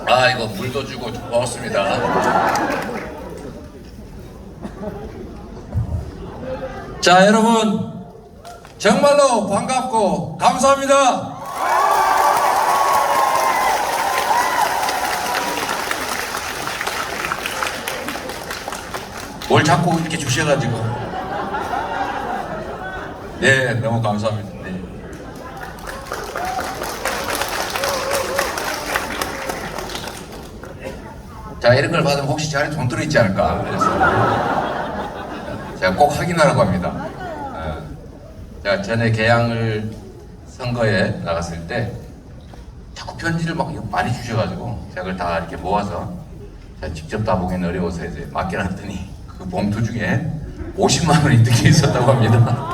아, 이거 물도 주고 고맙습니다. 자, 여러분 정말로 반갑고 감사합니다. 뭘 자꾸 이렇게 주셔가지고. 네, 너무 감사합니다. 네. 자, 이런 걸 받으면 혹시 제 안에 돈 들어있지 않을까? 그래서 제가 꼭 확인하라고 합니다. 제가 전에 개항을 선거에 나갔을 때 자꾸 편지를 막 많이 주셔가지고 제가 그걸 다 이렇게 모아서 제가 직접 다 보기는 어려워서 이제 맡겨놨더니 그 봉투 중에 50만 원이 득이 있었다고 합니다.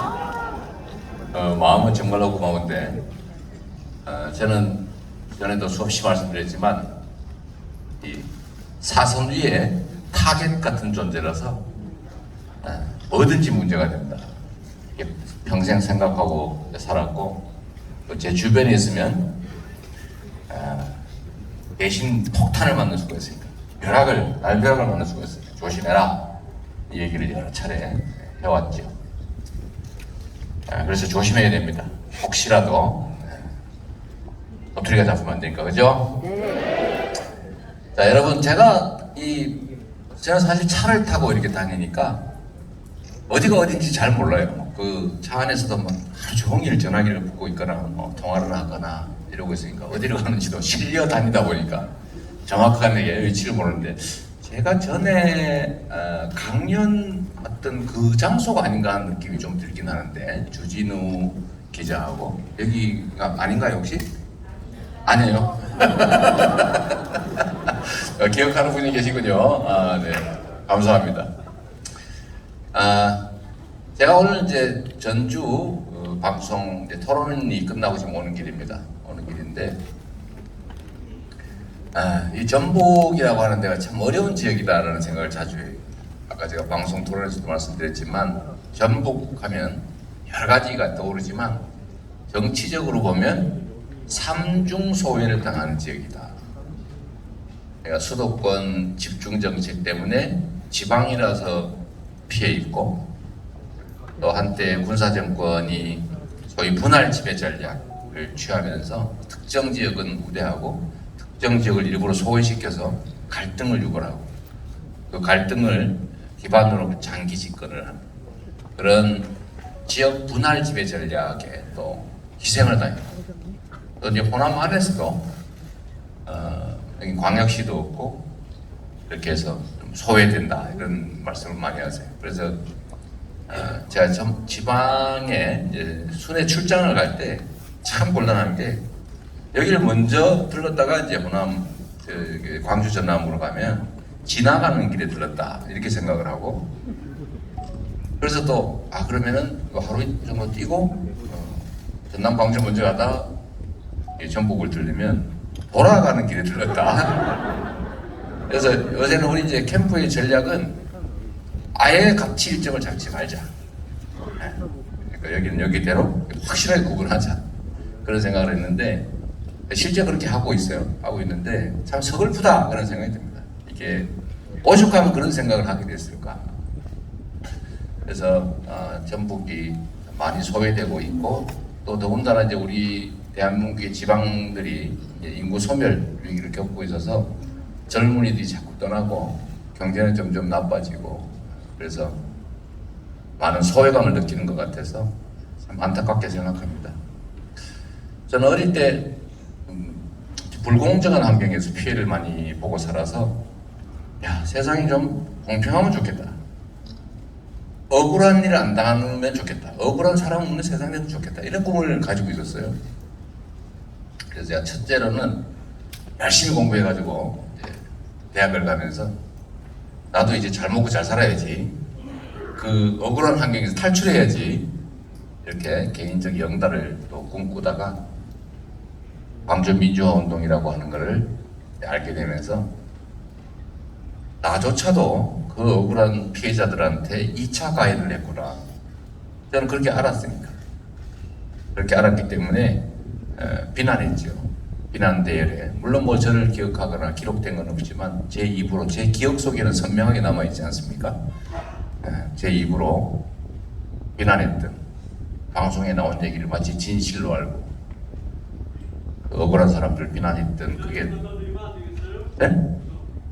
마음은 정말로 고마운데 저는 전에도 수없이 말씀드렸지만 이 사선 위에 타겟 같은 존재라서 뭐든지 문제가 됩니다. 평생 생각하고 살았고 제 주변에 있으면 대신 폭탄을 만날 수가 있으니까 날벼락을 만날 수가 있어요. 조심해라 이 얘기를 여러 차례 해왔죠. 그래서 조심해야 됩니다. 혹시라도 도토리가 잡히면 안 되니까, 그죠? 네. 자, 여러분 제가 사실 차를 타고 이렇게 다니니까 어디가 어딘지 잘 몰라요. 그 차 안에서도 막 하루 종일 전화기를 붙고 있거나 통화를 하거나 이러고 있으니까 어디로 가는지도 실려 다니다 보니까 정확하게 위치를 모르는데 제가 전에 강연 어떤 그 장소가 아닌가 하는 느낌이 좀 들긴 하는데 주진우 기자하고 여기가 아닌가요 혹시? 아니에요? 기억하는 분이 계시군요. 네, 감사합니다. 제가 오늘 이제 전주 방송 이제 토론이 끝나고 지금 오는 길입니다. 오는 길인데 이 전북이라고 하는 데가 참 어려운 지역이다라는 생각을 자주 해요. 아까 제가 방송 토론에서도 말씀드렸지만 전북하면 여러 가지가 떠오르지만 정치적으로 보면 삼중 소외를 당하는 지역이다. 그러니까 수도권 집중 정책 때문에 지방이라서 피해 입고 또 한때 군사 정권이 소위 분할 지배 전략을 취하면서 특정 지역은 우대하고 특정 지역을 일부러 소외시켜서 갈등을 유발하고 그 갈등을 기반으로 장기 집권을 하는 그런 지역 분할 지배 전략에 또 희생을 당해요. 또 이제 호남 안에서도 여기 광역시도 없고 이렇게 해서 좀 소외된다 이런 말씀을 많이 하세요. 그래서 제가 지방에 이제 순회 출장을 갈 때 참 곤란한 게 여기를 먼저 들렀다가 이제 호남 광주 전남으로 가면 지나가는 길에 들렀다 이렇게 생각을 하고 그래서 또 그러면은 하루 정도 뛰고 전남 광주 먼저 가다 전북을 들리면 돌아가는 길에 들렀다. 그래서 요새는 우리 이제 캠프의 전략은 아예 같이 일정을 잡지 말자. 그러니까 여기는 여기대로 확실하게 구분하자. 그런 생각을 했는데 실제 그렇게 하고 있어요. 하고 있는데 참 서글프다 그런 생각이 듭니다. 이게 오죽하면 그런 생각을 하게 됐을까. 그래서 전북이 많이 소외되고 있고 또 더군다나 이제 우리 대한민국의 지방들이 인구 소멸 위기를 겪고 있어서 젊은이들이 자꾸 떠나고 경제는 점점 나빠지고 그래서 많은 소외감을 느끼는 것 같아서 참 안타깝게 생각합니다. 저는 어릴 때 불공정한 환경에서 피해를 많이 보고 살아서 세상이 좀 공평하면 좋겠다. 억울한 일 안 당하면 좋겠다. 억울한 사람 없는 세상이 되면 좋겠다. 이런 꿈을 가지고 있었어요. 그래서 제가 첫째로는 열심히 공부해가지고 대학을 가면서 나도 이제 잘 먹고 잘 살아야지. 그 억울한 환경에서 탈출해야지. 이렇게 개인적 영달을 또 꿈꾸다가 광주 민주화 운동이라고 하는 것을 알게 되면서 나조차도 그 억울한 피해자들한테 2차 가해를 했구나. 저는 그렇게 알았으니까. 그렇게 알았기 때문에 비난했죠. 비난 대열에, 물론 뭐 저를 기억하거나 기록된 건 없지만 제 입으로, 제 기억 속에는 선명하게 남아있지 않습니까? 제 입으로 비난했던, 방송에 나온 얘기를 마치 진실로 알고 그 억울한 사람들 비난했던 그게, 네?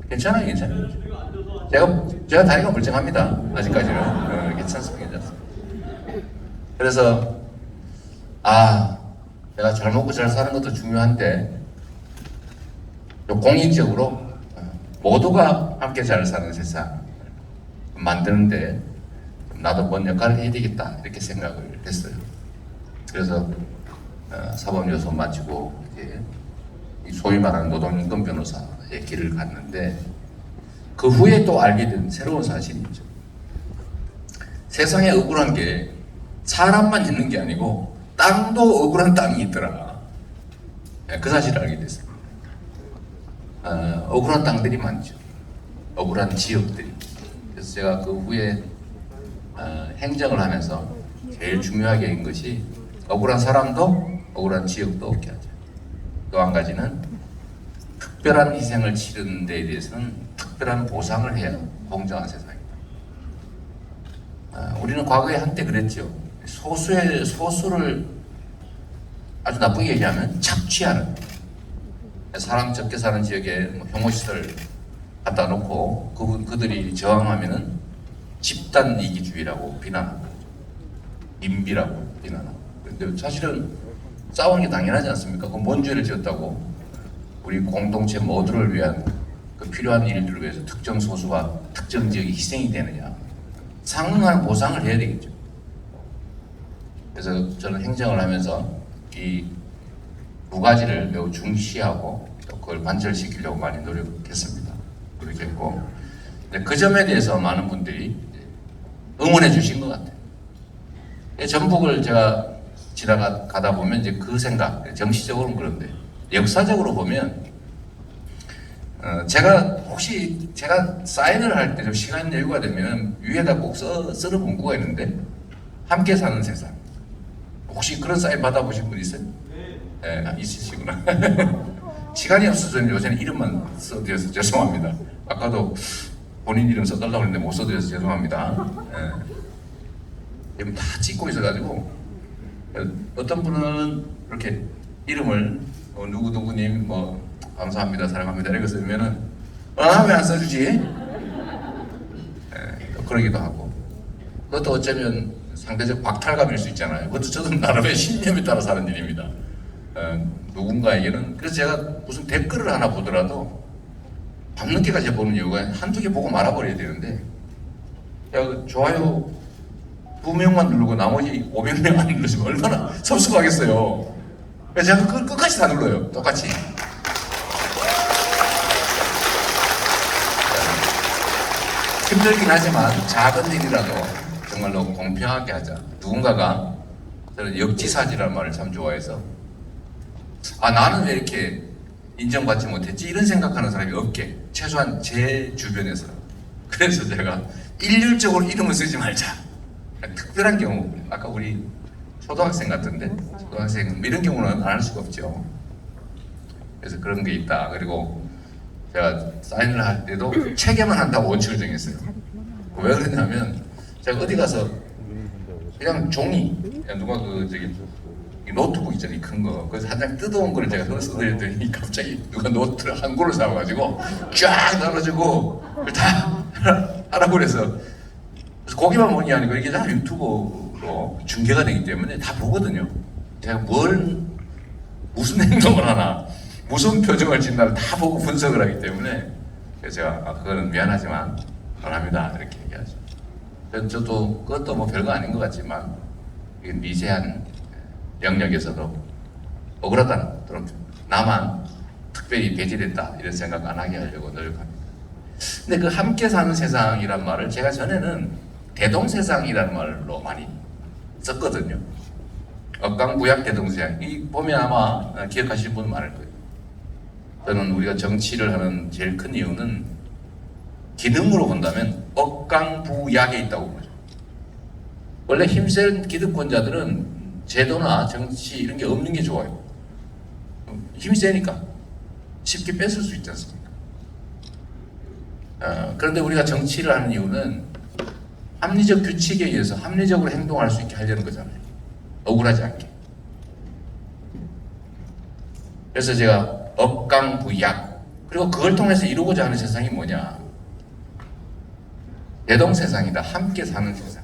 괜찮아요, 괜찮아요. 제가 다리가 멀쩡합니다. 아직까지는. 괜찮습니다, 괜찮습니다. 그래서 내가 잘 먹고 잘 사는 것도 중요한데 공익적으로 모두가 함께 잘 사는 세상 만드는데 나도 뭔 역할을 해야 되겠다 이렇게 생각을 했어요. 그래서 사법연수원 마치고 이제 소위 말하는 노동인권 변호사의 길을 갔는데, 그 후에 또 알게 된 새로운 사실이 있죠. 세상에 억울한 게 사람만 있는 게 아니고 땅도 억울한 땅이 있더라. 그 사실을 알게 됐어요. 억울한 땅들이 많죠. 억울한 지역들이. 그래서 제가 그 후에 행정을 하면서 제일 중요하게 한 것이 억울한 사람도 억울한 지역도 없게 하자. 또 한 가지는 특별한 희생을 치르는 데에 대해서는 특별한 보상을 해야 공정한 세상이다. 우리는 과거에 한때 그랬죠. 소수를 아주 나쁘게 얘기하면 착취하는, 사람 적게 사는 지역에 혐오시설 갖다 놓고 그들이 저항하면은 집단 이기주의라고 비난하고 인비라고 비난하고. 근데 사실은 싸우는 게 당연하지 않습니까? 그건 뭔 죄를 지었다고 우리 공동체 모두를 위한 그 필요한 일들을 위해서 특정 소수와 특정 지역이 희생이 되느냐. 상응하는 보상을 해야 되겠죠. 그래서 저는 행정을 하면서 이 두 가지를 매우 중시하고 또 그걸 관철시키려고 많이 노력했습니다. 노력했고, 그 점에 대해서 많은 분들이 응원해 주신 것 같아요. 전북을 제가 지나가다 보면 이제 그 생각, 정치적으로는 그런데 역사적으로 보면 제가 사인을 할 때 좀 시간 여유가 되면 위에다 꼭 쓰는 문구가 있는데, 함께 사는 세상. 혹시 그런 사인 받아보신 분 있어요? 네, 있으시구나. 시간이 없어서 요새는 이름만 써드려서 죄송합니다. 아까도 본인 이름 써달라고 했는데 못 써드려서 죄송합니다. 지금 다 찍고 있어가지고 어떤 분은 이렇게 이름을 누구누구님 뭐 감사합니다, 사랑합니다 이렇게 쓰면은 왜 안 써주지? 또 그러기도 하고, 그것도 어쩌면 상대적 박탈감일 수 있잖아요. 그것도 저도 나름의 신념에 따라 사는 일입니다. 누군가에게는. 그래서 제가 무슨 댓글을 하나 보더라도 밤늦게까지 보는 이유가 한두 개 보고 말아버려야 되는데, 좋아요 2명만 누르고 나머지 500명 안 누르시면 얼마나 섭섭하겠어요. 그래서 제가 그걸 끝까지 다 눌러요. 똑같이. 힘들긴 하지만 작은 일이라도 정말로 공평하게 하자. 누군가가, 저는 역지사지라는 말을 참 좋아해서 나는 왜 이렇게 인정받지 못했지? 이런 생각하는 사람이 없게, 최소한 제 주변에서. 그래서 제가 일률적으로 이름을 쓰지 말자. 특별한 경우, 아까 우리 초등학생 같은데, 초등학생 이런 경우는 안 할 수가 없죠. 그래서 그런 게 있다. 그리고 제가 사인을 할 때도 체계만 한다고 원칙을 정했어요. 왜 그러냐면 제가 어디 가서 그냥 종이, 누가 노트북 있잖아요, 큰 거. 그래서 한 장 뜯어온 거를 제가 써드렸더니 갑자기 누가 노트를 한 권을 사와가지고 쫙 나눠주고 그걸 다 하라고 그래서 거기만 보는 게 아니고 이게 다 유튜브로 중계가 되기 때문에 다 보거든요. 제가 무슨 행동을 하나, 무슨 표정을 짓나를 다 보고 분석을 하기 때문에, 그래서 제가 그거는 미안하지만 안 합니다 이렇게 얘기하죠. 저도 그것도 뭐 별거 아닌 것 같지만 이게 미세한 영역에서도 억울하다, 또는 나만 특별히 배제됐다 이런 생각 안 하게 하려고 노력합니다. 근데 그 함께 사는 세상이란 말을 제가 전에는 대동세상이라는 말로 많이 썼거든요. 억강부약 대동세상. 이 보면 아마 기억하시는 분은 많을 거예요. 저는 우리가 정치를 하는 제일 큰 이유는 기능으로 본다면 억강부약에 있다고 보죠. 원래 힘센 기득권자들은 제도나 정치 이런 게 없는 게 좋아요. 힘이 세니까 쉽게 뺏을 수 있지 않습니까? 그런데 우리가 정치를 하는 이유는 합리적 규칙에 의해서 합리적으로 행동할 수 있게 하려는 거잖아요. 억울하지 않게. 그래서 제가 억강부약, 그리고 그걸 통해서 이루고자 하는 세상이 뭐냐? 대동 세상이다. 함께 사는 세상.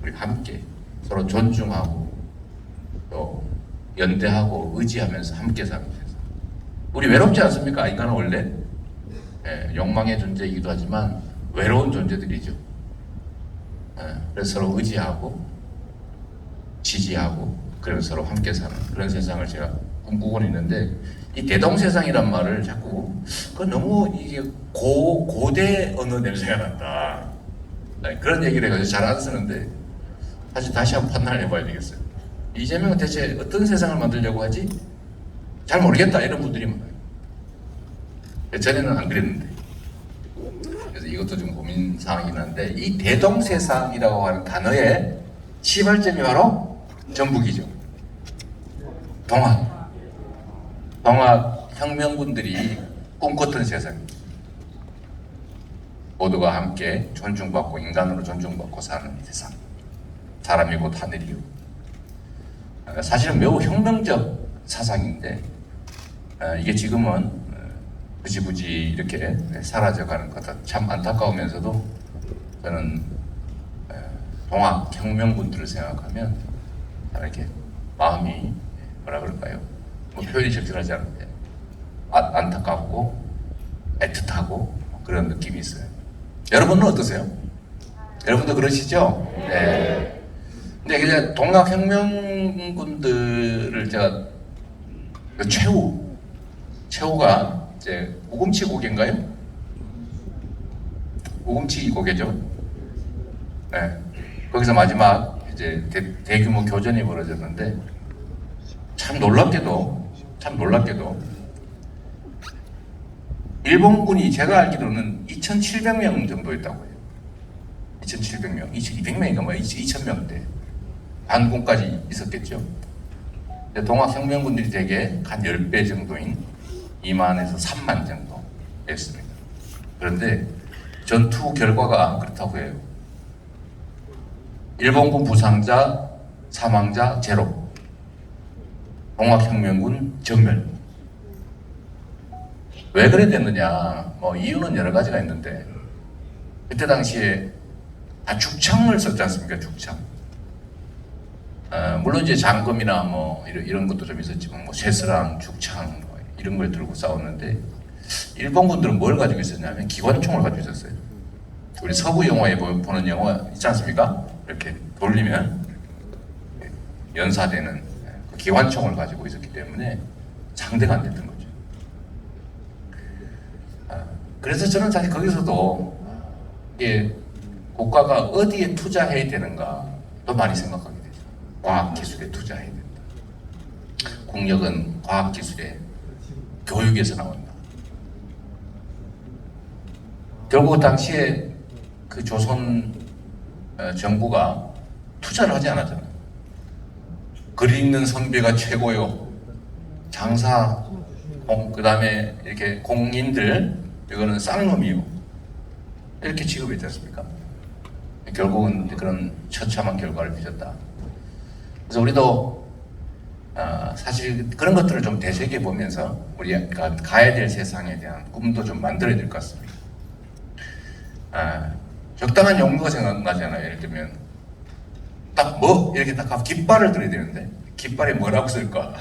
우리 함께 서로 존중하고 또 연대하고 의지하면서 함께 사는 세상. 우리 외롭지 않습니까? 인간은 원래 욕망의 존재이기도 하지만 외로운 존재들이죠. 그래서 서로 의지하고 지지하고 그래서 서로 함께 사는 그런 세상을 제가 꿈꾸고 있는데, 이 대동세상이란 말을 자꾸 너무 이게 고대 언어 냄새가 난다, 그런 얘기를 해가지고 잘 안 쓰는데, 사실 다시 한번 판단을 해봐야 되겠어요. 이재명은 대체 어떤 세상을 만들려고 하지? 잘 모르겠다 이런 분들이 많아요. 전에는 안 그랬는데. 그래서 이것도 좀 고민 사항이긴 한데, 이 대동세상이라고 하는 단어의 시발점이 바로 전북이죠. 동학 혁명군들이 꿈꿨던 세상입니다. 모두가 함께 존중받고 인간으로 존중받고 사는 세상. 사람이 곧 하늘이요. 사실은 매우 혁명적 사상인데, 이게 지금은 부지부지 이렇게 사라져가는 것 참 안타까우면서도, 저는 동학 혁명군들을 생각하면 이렇게 마음이 뭐라 그럴까요? 뭐 표현이 적절하지 않은데 안타깝고 애틋하고 그런 느낌이 있어요. 여러분은 어떠세요? 여러분도 그러시죠? 네. 근데 이제 동학 혁명군들을 제가 최후가 이제 우금치 고개인가요? 우금치 고개죠. 네. 거기서 마지막 이제 대규모 교전이 벌어졌는데, 참 놀랍게도 일본군이 제가 알기로는 2,700명 정도였다고 해요. 2,700명, 2,200명인가 뭐 2,000명대 반군까지 있었겠죠. 동학혁명군들이 대개 한 10배 정도인 2만에서 3만 정도였습니다. 그런데 전투 결과가 그렇다고 해요. 일본군 부상자, 사망자 제로, 동학혁명군 전멸. 왜 그래 됐느냐? 뭐 이유는 여러 가지가 있는데, 그때 당시에 다 죽창을 썼지 않습니까? 죽창. 물론 이제 장검이나 뭐 이런 것도 좀 있었지만, 뭐 쇠스랑, 죽창 뭐 이런 걸 들고 싸웠는데, 일본군들은 뭘 가지고 있었냐면 기관총을 가지고 있었어요. 우리 서부 영화에 보는 영화 있지 않습니까? 이렇게 돌리면 연사되는 기관총을 가지고 있었기 때문에 상대가 안 됐던 거죠. 그래서 저는 사실 거기서도 이게 국가가 어디에 투자해야 되는가 더 많이 생각하게 되죠. 과학기술에 투자해야 된다. 국력은 과학기술에, 교육에서 나온다. 결국 당시에 그 조선 정부가 투자를 하지 않았잖아요. 글 읽는 선비가 최고요. 장사, 그 다음에 이렇게 공인들, 이거는 쌍놈이요. 이렇게 취급했지 않습니까? 결국은 그런 처참한 결과를 빚었다. 그래서 우리도 사실 그런 것들을 좀 되새겨 보면서 우리가 가야 될 세상에 대한 꿈도 좀 만들어야 될 것 같습니다. 적당한 용도가 생각나잖아요. 예를 들면 딱 뭐 이렇게 딱 하고 깃발을 들어야 되는데 깃발에 뭐라고 쓸까?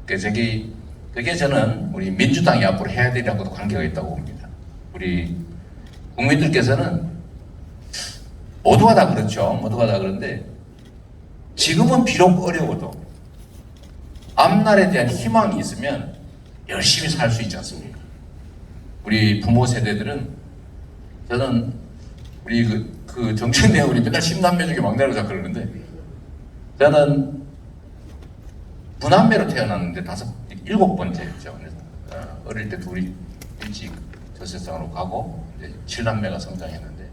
그게 저는 우리 민주당이 앞으로 해야 되리하고도 관계가 있다고 봅니다. 우리 국민들께서는 모두가 다 그렇죠. 모두가 다 그런데 지금은 비록 어려워도 앞날에 대한 희망이 있으면 열심히 살 수 있지 않습니까? 우리 부모 세대들은, 저는 우리 그 정청래 우리 맨날 10남매 중에 막내로 자 그러는데, 저는 부남매로 태어났는데 7번째였죠. 어릴 때 둘이 일찍 저 세상으로 가고 이제 7남매가 성장했는데,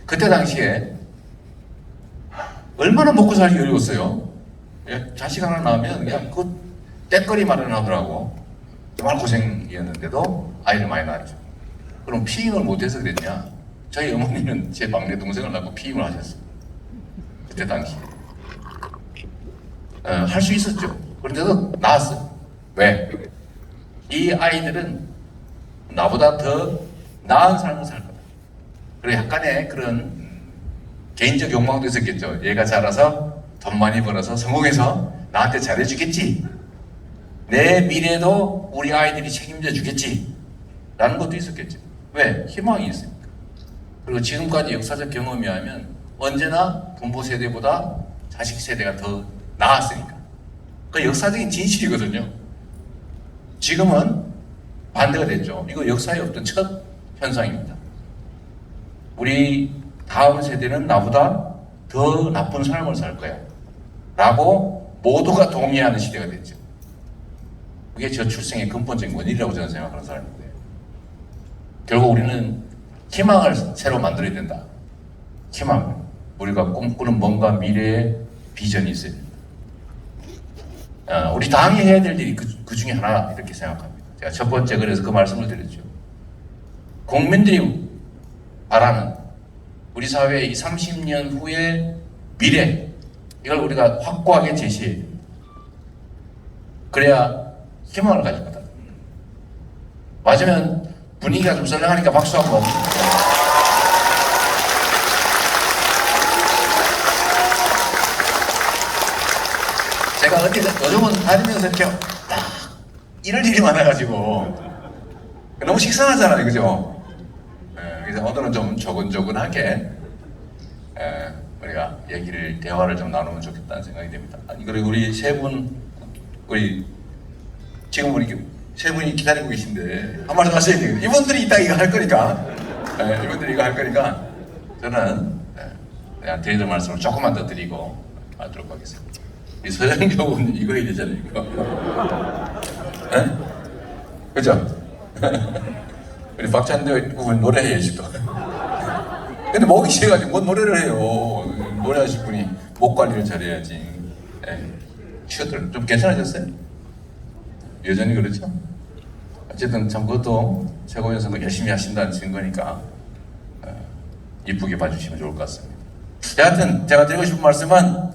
그때 당시에 얼마나 먹고 살기 어려웠어요. 자식 하나 낳으면 그냥 그 떼거리 마련하더라고. 정말 고생이었는데도 아이를 많이 낳았죠. 그럼 피임을 못해서 그랬냐? 저희 어머니는 제 막내 동생을 낳고 피임을 하셨어요. 그때 당시. 할 수 있었죠. 그런데도 낳았어요. 왜? 이 아이들은 나보다 더 나은 삶을 살 거다. 그리고 약간의 그런 개인적 욕망도 있었겠죠. 얘가 자라서 돈 많이 벌어서 성공해서 나한테 잘해주겠지. 내 미래도 우리 아이들이 책임져 주겠지. 라는 것도 있었겠죠. 왜? 희망이 있으니까. 그리고 지금까지 역사적 경험이 하면 언제나 부모 세대보다 자식 세대가 더 나았으니까. 그 역사적인 진실이거든요. 지금은 반대가 됐죠. 이거 역사에 없던 첫 현상입니다. 우리 다음 세대는 나보다 더 나쁜 삶을 살 거야. 라고 모두가 동의하는 시대가 됐죠. 그게 저출생의 근본적인 원인이라고 저는 생각하는 사람인데, 결국 우리는 희망을 새로 만들어야 된다. 희망. 우리가 꿈꾸는 뭔가 미래의 비전이 있어야 된다. 우리 당이 해야 될 일이 그 중에 하나 이렇게 생각합니다. 제가 첫 번째 그래서 그 말씀을 드렸죠. 국민들이 바라는 우리 사회의 30년 후의 미래, 이걸 우리가 확고하게 제시해야 됩니다. 그래야 희망을 가질 거다. 맞으면 분위기가 좀 썰렁하니까 박수 한번. 제가 어디 요즘은 다니면서 이렇게 딱 이럴 일이 많아가지고 너무 식상하잖아요, 그죠? 그래서 오늘은 좀 조근조근하게 우리가 대화를 좀 나누면 좋겠다는 생각이 됩니다. 그리고 우리 세 분, 지금 우리 세 분이 기다리고 계신데 한 말씀 하셔야 돼요. 이분들이 이따 이거 할 거니까, 이분들이 이거 할 거니까 저는 그냥 드리는 말씀을 조금만 더 드리고 하도록 하겠습니다. 이 서영교훈 이거 해야 되잖아요, 이거. 그죠? 우리 박찬대 부분 노래해야지 또. 근데 목이 쉬어가지고 뭔 노래를 해요. 노래하실 분이 목 관리를 잘해야지. 쉬었더니 좀 괜찮아졌어요? 여전히 그렇죠? 어쨌든 참 그것도 최고위원 선거 열심히 하신다는 증거니까 이쁘게 봐주시면 좋을 것 같습니다. 여하튼 제가 드리고 싶은 말씀은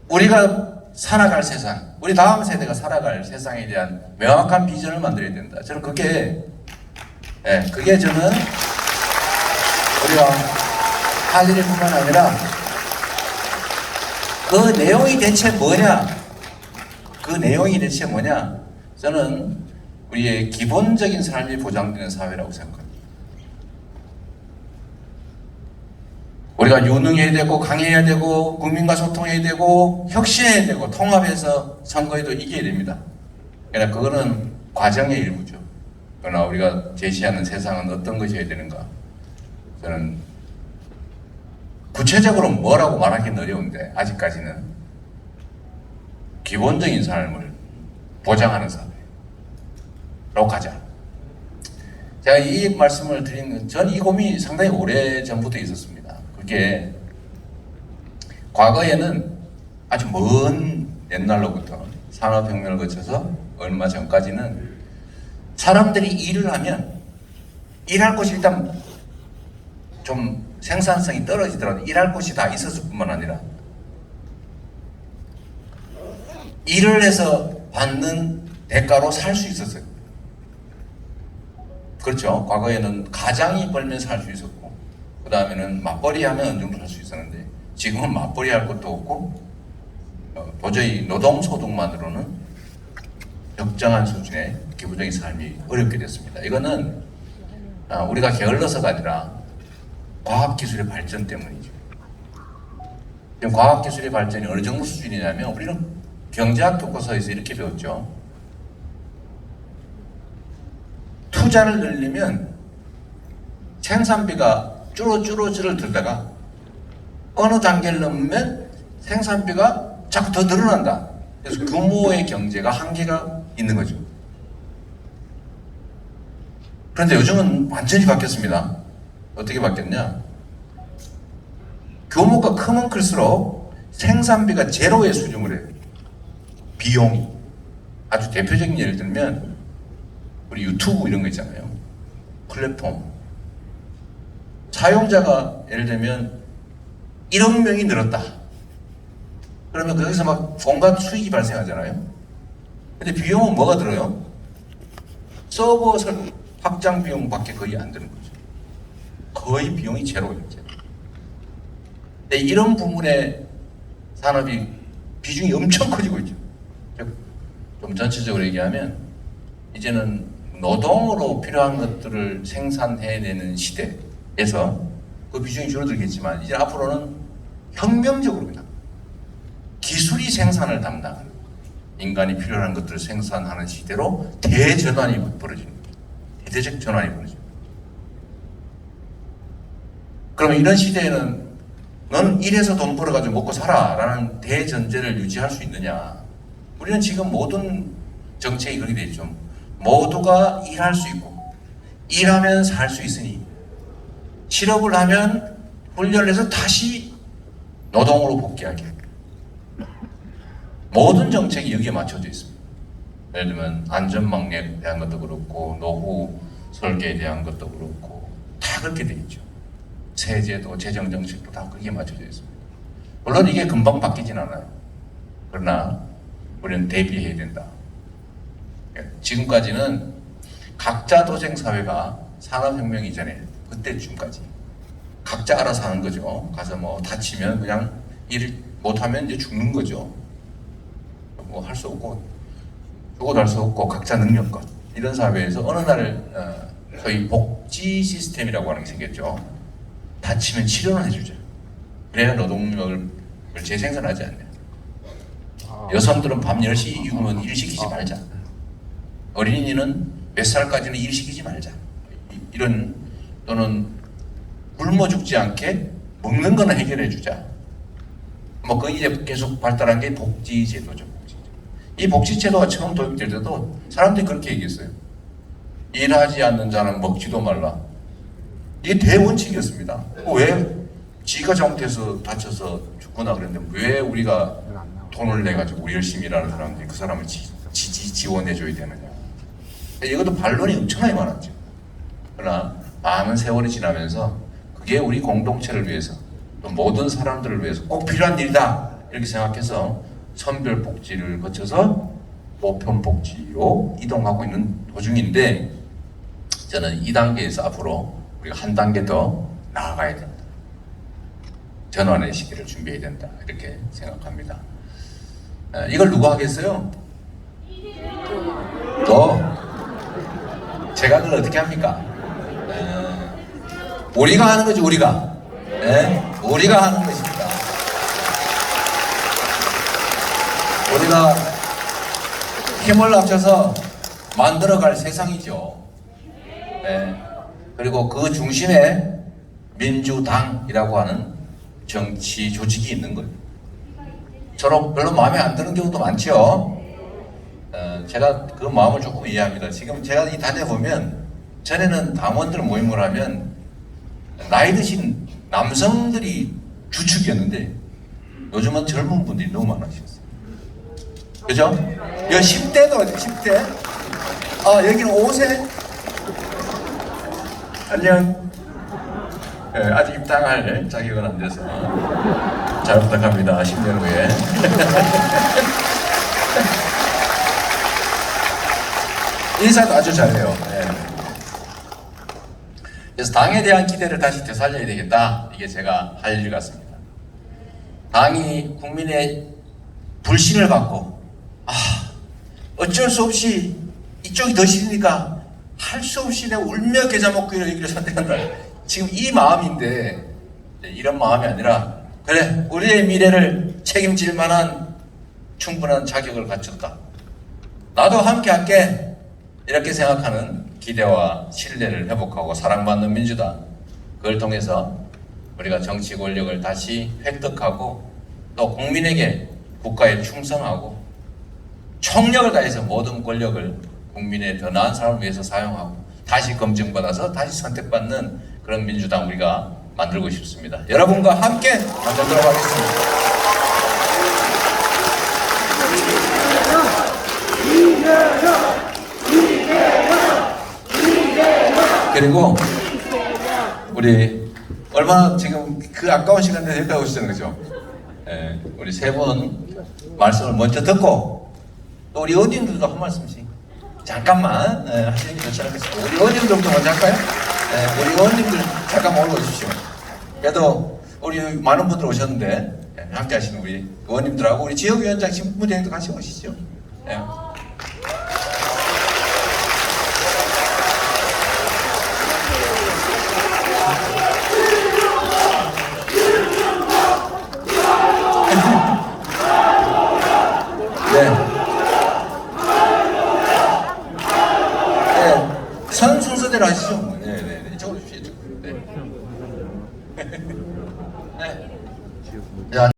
우리가 살아갈 세상, 우리 다음 세대가 살아갈 세상에 대한 명확한 비전을 만들어야 된다. 저는 그게 저는 우리가 할 일뿐만 아니라 그 내용이 대체 뭐냐? 저는 우리의 기본적인 삶이 보장되는 사회라고 생각합니다. 우리가 유능해야 되고 강해야 되고 국민과 소통해야 되고 혁신해야 되고 통합해서 선거에도 이겨야 됩니다. 그러나 그거는 과정의 일부죠. 그러나 우리가 제시하는 세상은 어떤 것이어야 되는가? 저는 구체적으로 뭐라고 말하기는 어려운데 아직까지는 기본적인 삶을 보장하는 사회로 가자. 제가 이 말씀을 드리는 전 이 고민이 상당히 오래 전부터 있었습니다. 그게 과거에는 아주 먼 옛날로부터 산업혁명을 거쳐서 얼마 전까지는 사람들이 일을 하면 일할 곳이 일단 좀 생산성이 떨어지더라도 일할 곳이 다 있었을 뿐만 아니라 일을 해서 받는 대가로 살 수 있었어요. 그렇죠. 과거에는 가장이 벌면서 살 수 있었고 그 다음에는 맞벌이 하면 어느 정도 살 수 있었는데 지금은 맞벌이 할 것도 없고 도저히 노동소득만으로는 적정한 수준의 기본적인 삶이 어렵게 됐습니다. 이거는 우리가 게을러서가 아니라 과학기술의 발전 때문이죠. 지금 과학기술의 발전이 어느 정도 수준이냐면 우리는 경제학 교과서에서 이렇게 배웠죠. 투자를 늘리면 생산비가 줄어들다가 어느 단계를 넘으면 생산비가 자꾸 더 늘어난다. 그래서 규모의 경제가 한계가 있는 거죠. 그런데 요즘은 완전히 바뀌었습니다. 어떻게 바뀌었냐? 규모가 크면 클수록 생산비가 제로에 수렴을 해요. 비용이 아주 대표적인 예를 들면 우리 유튜브 이런 거 있잖아요. 플랫폼 사용자가 예를 들면 1억 명이 늘었다. 그러면 거기서 막 온갖 수익이 발생하잖아요. 근데 비용은 뭐가 들어요? 서버 확장 비용밖에 거의 안 드는 거죠. 거의 비용이 제로예요. 제로. 근데 이런 부분에 산업이 비중이 엄청 커지고 있죠. 좀 전체적으로 얘기하면 이제는 노동으로 필요한 것들을 생산해내는 시대에서 그 비중이 줄어들겠지만 이제 앞으로는 혁명적으로 그냥 기술이 생산을 담당하는 인간이 필요한 것들을 생산하는 시대로 대전환이 벌어지는 거죠. 대대적 전환이 벌어집니다. 그러면 이런 시대에는 너는 일해서 돈 벌어가지고 먹고 살아 라는 대전제를 유지할 수 있느냐. 우리는 지금 모든 정책이 그렇게 돼 있죠. 모두가 일할 수 있고 일하면 살 수 있으니 실업을 하면 훈련을 해서 다시 노동으로 복귀하게. 모든 정책이 여기에 맞춰져 있습니다. 예를 들면 안전망에 대한 것도 그렇고 노후 설계에 대한 것도 그렇고 다 그렇게 돼 있죠. 세제도 재정정책도 다 그게 맞춰져 있습니다. 물론 이게 금방 바뀌진 않아요. 그러나 우리는 대비해야 된다. 지금까지는 각자 도생 사회가 산업혁명 이전에 그때쯤까지 각자 알아서 하는 거죠. 가서 뭐 다치면 그냥 일 못하면 이제 죽는 거죠. 뭐 할 수 없고 죽어도 할 수 없고 각자 능력껏 이런 사회에서 어느 날 소위 복지 시스템이라고 하는 게 생겼죠. 다치면 치료는 해주자. 그래야 노동력을 재생산하지 않냐. 여성들은 밤 10시 이후면 일 시키지 말자. 어린이는 몇 살까지는 일 시키지 말자. 이런 또는 굶어 죽지 않게 먹는 거는 해결해 주자. 뭐 그 이제 계속 발달한 게 복지제도죠. 이 복지제도가 처음 도입될 때도 사람들이 그렇게 얘기했어요. 일하지 않는 자는 먹지도 말라. 이게 대원칙이었습니다. 왜 지가 잘못해서 다쳐서 죽거나 그랬는데 왜 우리가 돈을 내가지고 우리 열심히 일하는 사람들이 그 사람을 지원해줘야 되느냐. 이것도 반론이 엄청나게 많았죠. 그러나 많은 세월이 지나면서 그게 우리 공동체를 위해서 또 모든 사람들을 위해서 꼭 필요한 일이다 이렇게 생각해서 선별복지를 거쳐서 보편복지로 이동하고 있는 도중인데 저는 이 단계에서 앞으로 우리가 한 단계 더 나아가야 된다. 전환의 시기를 준비해야 된다. 이렇게 생각합니다. 이걸 누가 하겠어요? 제가 그걸 어떻게 합니까? 우리가 하는 거죠, 우리가. 우리가 하는 것입니다. 우리가 힘을 합쳐서 만들어갈 세상이죠. 그리고 그 중심에 민주당이라고 하는 정치 조직이 있는 거예요. 저로 별로 마음에 안 드는 경우도 많죠. 제가 그 마음을 조금 이해합니다. 지금 제가 이 다녀보면 전에는 당원들 모임을 하면 나이 드신 남성들이 주축이었는데 요즘은 젊은 분들이 너무 많으셨어요. 그죠? 여기 10대도 어디 10대? 여기는 5세? 안녕. 아직 입당할 자격은 안 돼서 잘 부탁합니다. 10년 후에. 인사도 아주 잘해요. 그래서 당에 대한 기대를 다시 되살려야 되겠다. 이게 제가 할 일 같습니다. 당이 국민의 불신을 받고 어쩔 수 없이 이쪽이 더 싫으니까 할 수 없이 내가 울며 겨자 먹고 여기를 선택한다. 지금 이 마음인데 이런 마음이 아니라 그래 우리의 미래를 책임질 만한 충분한 자격을 갖췄다. 나도 함께 할게. 이렇게 생각하는 기대와 신뢰를 회복하고 사랑받는 민주당, 그걸 통해서 우리가 정치 권력을 다시 획득하고 또 국민에게 국가에 충성하고 총력을 다해서 모든 권력을 국민의 더 나은 사람을 위해서 사용하고 다시 검증받아서 다시 선택받는 그런 민주당 우리가 만들고 싶습니다. 여러분과 함께 만들도록 하겠습니다. 그리고 우리 얼마나 지금 그 아까운 시간에 여기까지 오시는 거죠? 예, 우리 세 분 말씀을 먼저 듣고 또 우리 의원님들도 한 말씀씩 잠깐만 하시는 게 좋지 않겠습니까? 우리 의원님들부터 먼저 할까요? 예, 우리 의원님들 잠깐 올라오십시오. 그래도 우리 많은 분들 오셨는데 함께 하시는 우리 의원님들하고 우리 지역위원장 신부장님도 같이 오시죠. 예. 네. 네. 선 순서대로 하시죠. 네, 네, 네. 이쪽으로 주시죠. 네. 네. 네.